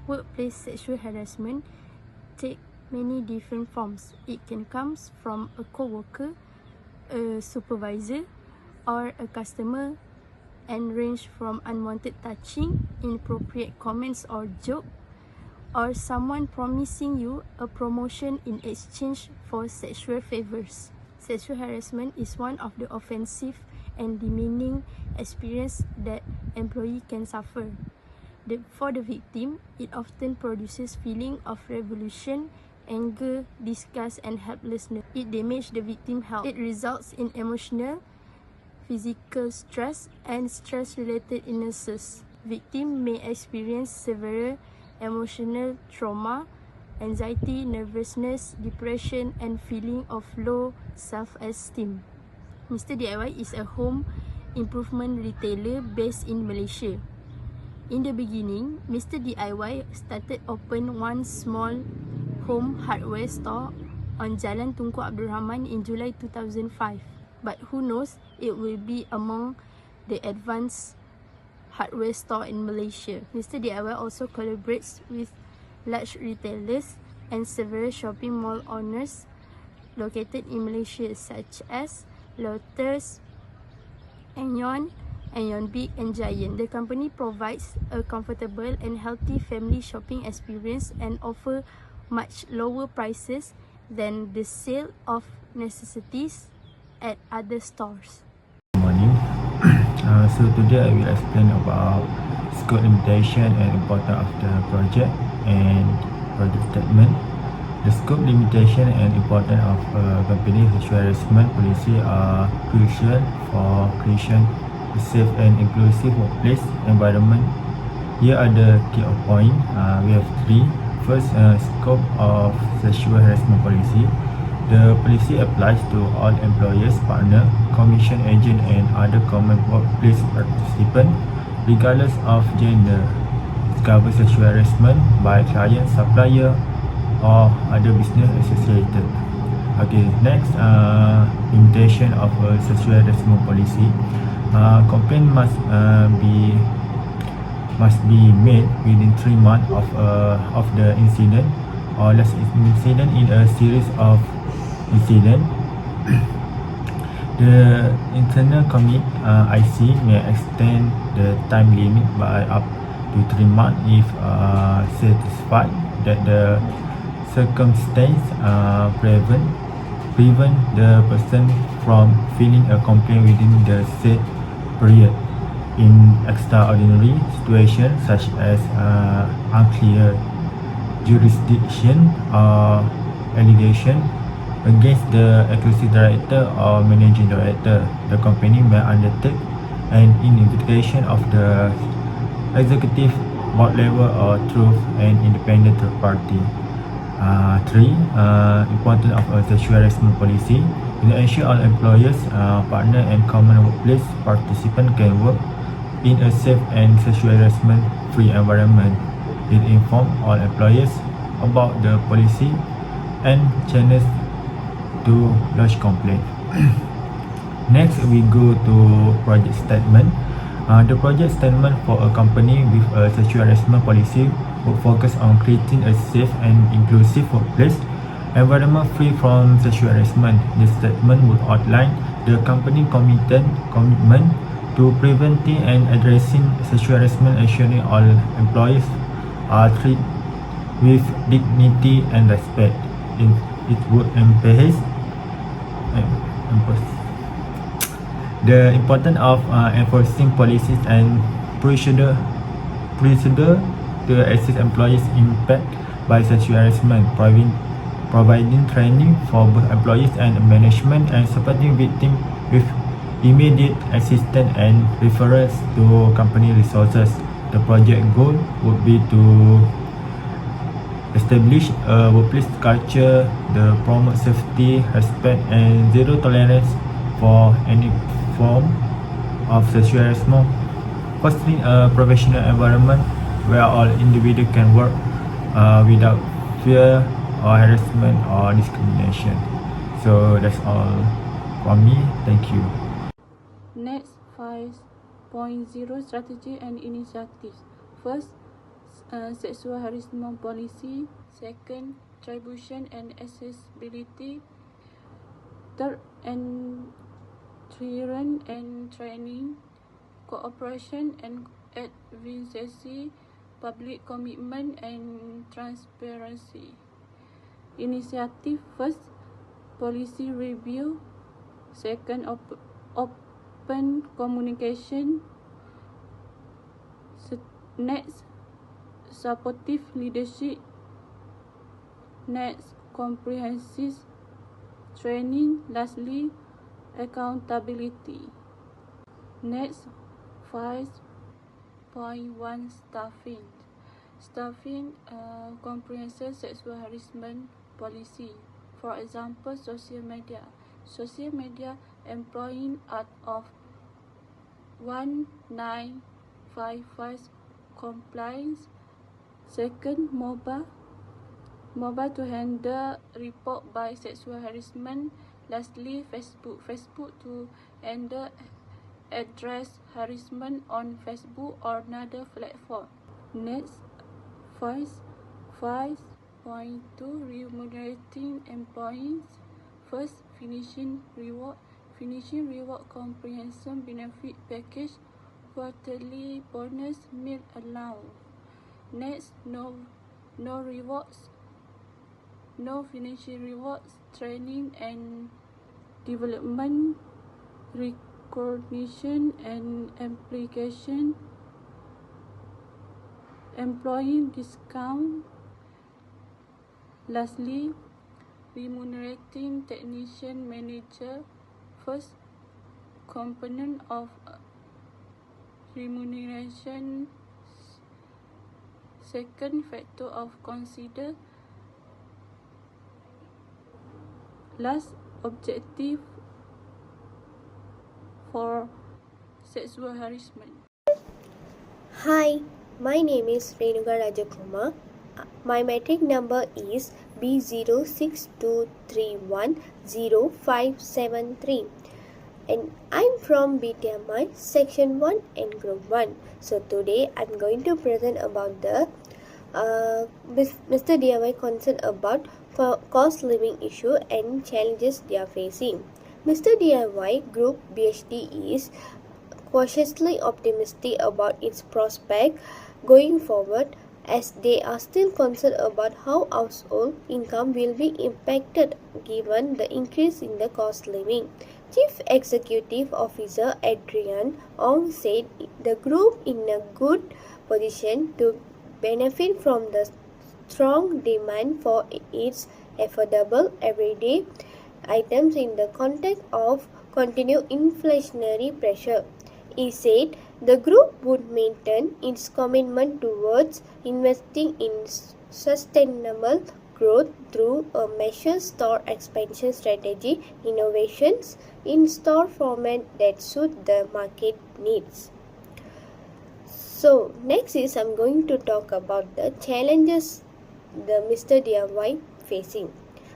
Workplace sexual harassment take many different forms. It can come from a co-worker, a supervisor, or a customer, and range from unwanted touching, inappropriate comments or joke, or someone promising you a promotion in exchange for sexual favors. Sexual harassment is one of the offensive and demeaning experience that employee can suffer. For the victim, it often produces feeling of revulsion, anger, disgust, and helplessness. It damages the victim's health. It results in emotional, physical stress, and stress-related illnesses. Victim may experience severe emotional trauma, anxiety, nervousness, depression, and feeling of low self-esteem. Mr. DIY is a home improvement retailer based in Malaysia. In the beginning, Mr. DIY started open one small home hardware store on Jalan Tunku Abdul Rahman in July 2005. But who knows, it will be among the advanced hardware store in Malaysia. Mr. DIY also collaborates with large retailers and several shopping mall owners located in Malaysia such as Lotus, Aeon Big, and Giant. The company provides a comfortable and healthy family shopping experience and offer much lower prices than the sale of necessities at other stores. Good morning. So today I will explain about scope limitation and importance of the project and project statement. The scope limitation and importance of company sexual harassment policy are crucial for creation a safe and inclusive workplace environment. Here are the key points. We have three. First, scope of sexual harassment policy. The policy applies to all employers, partner, commission agent, and other common workplace participants, regardless of gender. It covers sexual harassment by client, supplier, or other business associated. Okay, next, limitation of sexual harassment policy. Complaint must be made within 3 months of the incident, or less incident in a series of incidents. The internal commit IC may extend the time limit by up to 3 months if satisfied that the circumstance prevent the person from filing a complaint within the said period. In extraordinary situations such as unclear jurisdiction or allegation against the executive director or managing director, the company may undertake an investigation of the executive board level or through an independent third party. 3. Importance of a sexual harassment policy. To ensure all employers, partner, and common workplace participants can work in a safe and sexual harassment-free environment. It informs all employers about the policy and channels to lodge complaint. Next, we go to project statement. The project statement for a company with a sexual harassment policy will focus on creating a safe and inclusive workplace environment free from sexual harassment. The statement would outline the company commitment to preventing and addressing sexual harassment, ensuring all employees are treated with dignity and respect. It would emphasize the importance of enforcing policies and procedure to assist employees impacted by sexual harassment, providing training for both employees and management, and supporting victims with immediate assistance and referrals to company resources. The project goal would be to establish a workplace culture that promotes safety, respect, and zero tolerance for any form of sexual harassment, fostering a professional environment where all individuals can work without fear or harassment or discrimination. So that's all from me. Thank you. Next, 5.0 strategy and initiatives. First, sexual harassment policy. Second, distribution and accessibility. Third, entrance and training, cooperation and advocacy, public commitment and transparency. Initiative. First, policy review. Second, open communication. Next, supportive leadership. Next, comprehensive training. Lastly, accountability. Next, 5.1 staffing. Staffing comprehensive sexual harassment policy. For example, social media. Social media employing out of 1955 compliance. Second, mobile to handle report by sexual harassment. Lastly, Facebook to handle address harassment on Facebook or another platform. Next, 5.2 remunerating employees. First, finishing reward comprehensive benefit package, quarterly bonus, meal allowance. Next, no rewards, no finishing rewards, training and development, recognition and application, employee discount. Lastly, remunerating technician manager. First component of remuneration. Second factor of consider. Last, objective for sexual harassment. Hi, my name is Renuka Rajakumar. My metric number is B0623105573 and I'm from BTMI section 1 and group 1. So today I'm going to present about the Mr. DIY concern about cost living issue and challenges they are facing. Mr. DIY Group BHD is cautiously optimistic about its prospect going forward, as they are still concerned about how household income will be impacted given the increase in the cost living. Chief Executive Officer Adrian Ong said the group in a good position to benefit from the strong demand for its affordable everyday items in the context of continued inflationary pressure. He said the group would maintain its commitment towards investing in sustainable growth through a measured store expansion strategy, innovations in store format that suit the market needs. So next is I'm going to talk about the challenges the Mr. DIY facing.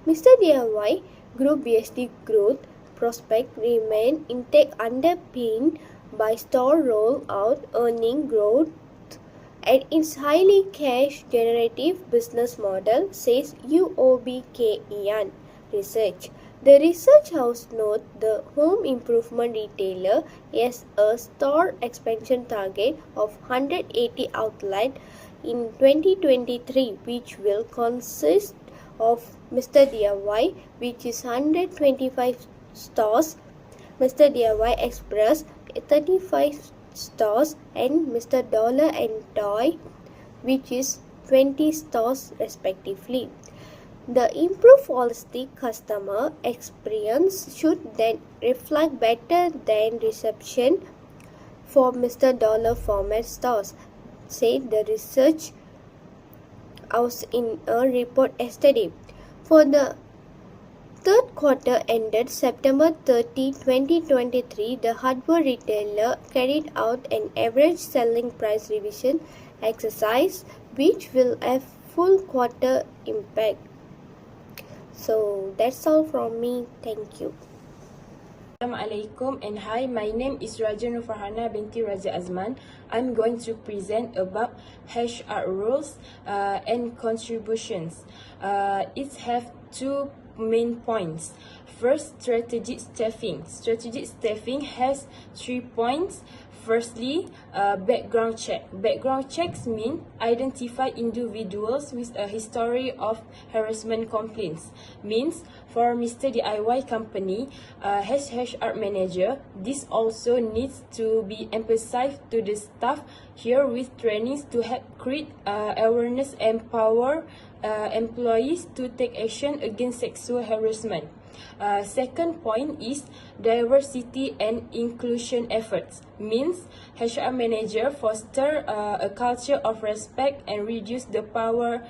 Mr. DIY Group BHD growth prospect remain intact, underpinned by store rollout, earning growth and its highly cash generative business model, says UOB Kay Hian Research. The research house notes the home improvement retailer has a store expansion target of 180 outlets in 2023, which will consist of Mr. DIY, which is 125 stores, Mr. DIY Express 35 stores, and Mr. Dollar and Toy, which is 20 stores respectively. The improved holistic customer experience should then reflect better than reception for Mr. Dollar format stores, said the research house in a report yesterday. For the third quarter ended September 30, 2023, the hardware retailer carried out an average selling price revision exercise, which will have full quarter impact. So that's all from me. Thank you. Assalamualaikum and hi, my name is Raja Nur Farhana binti Raja Azman. I'm going to present about HR rules and contributions. It have two main points. First, strategic staffing. Strategic staffing has 3 points. Firstly, background check. Background checks mean identify individuals with a history of harassment complaints. Means for Mr. DIY company, as HR manager, this also needs to be emphasized to the staff here with trainings to help create awareness and empower employees to take action against sexual harassment. Second point is diversity and inclusion efforts. Means HR manager foster a culture of respect and reduce the power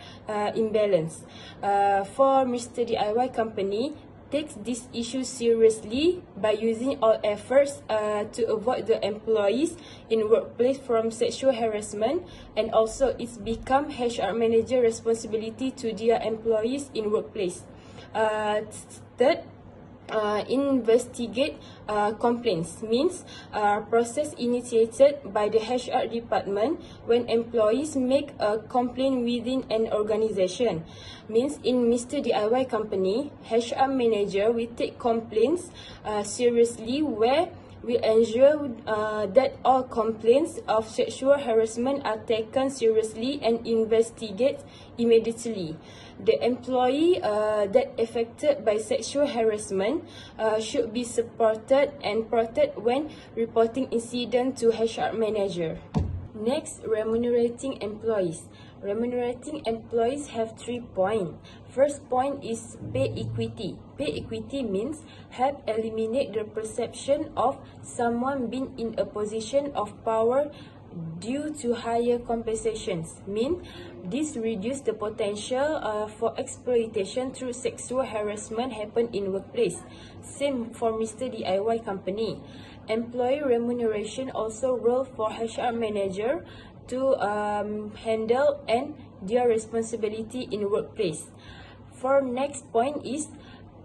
imbalance. For Mr. DIY company, takes this issue seriously by using all efforts to avoid the employees in workplace from sexual harassment, and also it's become HR manager responsibility to their employees in workplace. Third, investigate complaints. Means process initiated by the HR department when employees make a complaint within an organization. Means in Mr. DIY company, HR manager will take complaints seriously, where we ensure that all complaints of sexual harassment are taken seriously and investigated immediately. The employee that affected by sexual harassment should be supported and protected when reporting incident to HR manager. Next, remunerating employees. Remunerating employees have 3 points. First point is pay equity. Pay equity means help eliminate the perception of someone being in a position of power due to higher compensations. Mean this reduce the potential for exploitation through sexual harassment happen in workplace. Same for Mr. DIY company. Employee remuneration also role for HR manager to handle and their responsibility in workplace. For next point is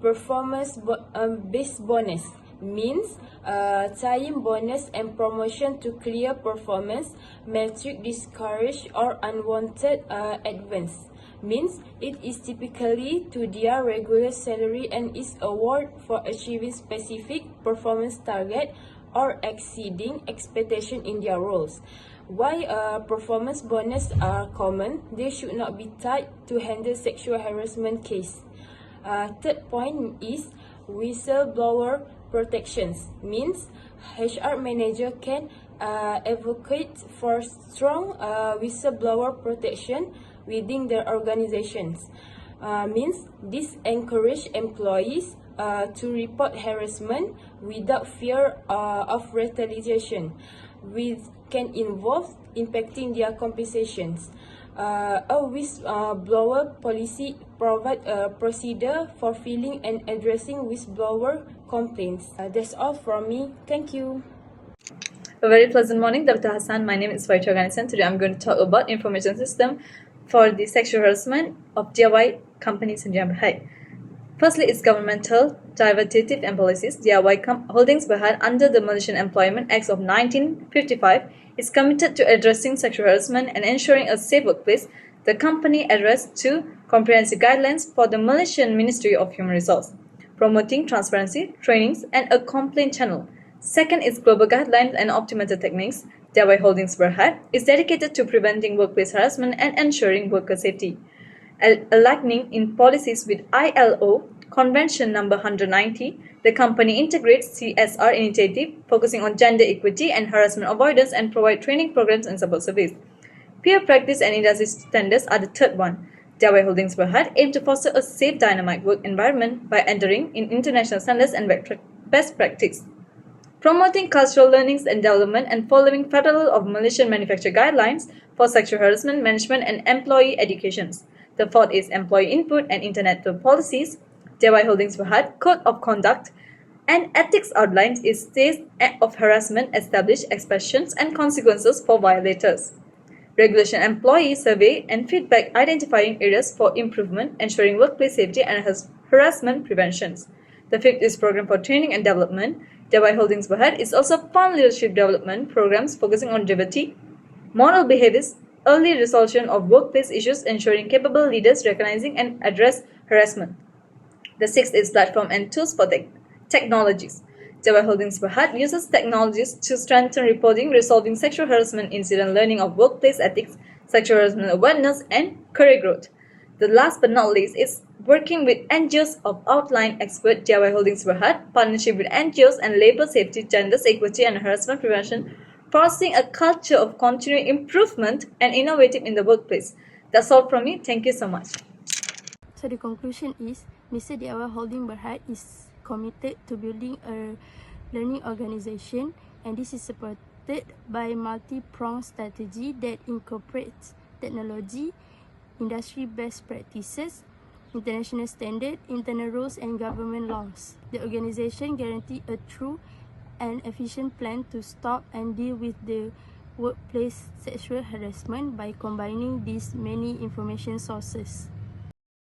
performance-based bonus. Means time bonus and promotion to clear performance metric discourage or unwanted advance. Means it is typically to their regular salary and is award for achieving specific performance target or exceeding expectation in their roles. Why performance bonus are common? They should not be tied to handle sexual harassment case. Third point is whistleblower protections. Means HR manager can advocate for strong whistleblower protection within their organizations. Means this encourage employees to report harassment without fear of retaliation, which can involve impacting their compensations. A whistleblower policy provides a procedure for filing and addressing whistleblower complaints. That's all from me. Thank you. A very pleasant morning, Dr. Hassan. My name is Faita Ganisan. Today I'm going to talk about information system for the sexual harassment of DIY companies in Jamhuri. Firstly, its governmental, derivative and policies. DIY Holdings Berhad under the Malaysian Employment Act of 1955 is committed to addressing sexual harassment and ensuring a safe workplace. The company adheres to comprehensive guidelines for the Malaysian Ministry of Human Resources, promoting transparency, trainings, and a complaint channel. Second is global guidelines and optimated techniques. DIY Holdings Berhad is dedicated to preventing workplace harassment and ensuring worker safety. Aligning in policies with ILO Convention number 190, the company integrates CSR initiative focusing on gender equity and harassment avoidance and provide training programs and support service. Peer practice and industry standards are the third one. DIY Holdings Berhad aim to foster a safe, dynamic work environment by adhering in international standards and best practice, promoting cultural learnings and development, and following Federal of Malaysian Manufacture Guidelines for sexual harassment management and employee educations. The fourth is employee input and internet policies. DIY Holdings Berhad Code of Conduct and Ethics outlines its stage of harassment, established expressions and consequences for violators. Regulation employee survey and feedback identifying areas for improvement, ensuring workplace safety and harassment preventions. The fifth is program for training and development. DIY Holdings Berhad is also fund leadership development programs focusing on diversity, moral behaviors, early resolution of workplace issues, ensuring capable leaders recognizing and address harassment. The sixth is platform and tools for technologies. DIY Holdings Berhad uses technologies to strengthen reporting, resolving sexual harassment incident, learning of workplace ethics, sexual harassment awareness, and career growth. The last but not least is working with NGOs of outline expert DIY Holdings Berhad, partnership with NGOs and labor safety, gender equity, and harassment prevention, fostering a culture of continuous improvement and innovative in the workplace. That's all from me. Thank you so much. So the conclusion is Mr. DIY Holding Berhad is committed to building a learning organization, and this is supported by multi-pronged strategy that incorporates technology, industry best practices, international standard, internal rules, and government laws. The organization guarantees a true and efficient plan to stop and deal with the workplace sexual harassment by combining these many information sources.